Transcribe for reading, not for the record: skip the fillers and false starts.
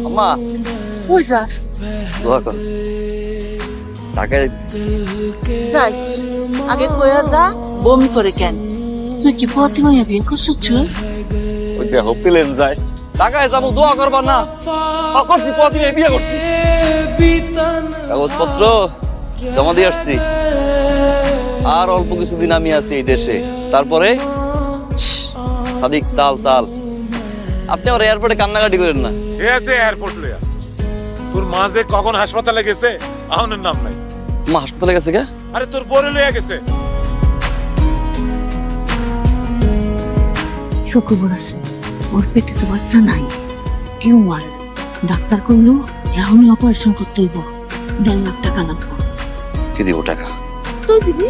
আম্মা কই যাস? দোয়া কর টাকা যাইস আগে কইয়া যা। বমি করে কেন? তুই কি প্রতিমাইয়া বিয়ে করছিস? ওই যে হপিলেন যায় টাকায় যাবো দোয়া করবা না করছি প্রতিমে বিয়ে করছি কাগজপত্র জমা দিয়ে আসছি আর অল্প কিছুদিন আমি আছি এই দেশে তারপরে সাদিক তাল তাল আপনি আমার এয়ারপোর্টে কান্নাকাটি করেন না এ আছে এয়ারপোর্ট লইয়া তোর মা যে কখন হাসপাতালে গেছে আহনের নাম নাই। মা হাসপাতালে গেছে কে আরে তোর বরে লইয়া গেছে। সুখবর আছে, ওর পেটে তো বাচ্চা নাই, টিউমার। ডাক্তার কইলো এখনই অপারেশন করতে হইব, 1.5 লাখ টাকা লাগবে। কি দিব টাকা তুই দিবি?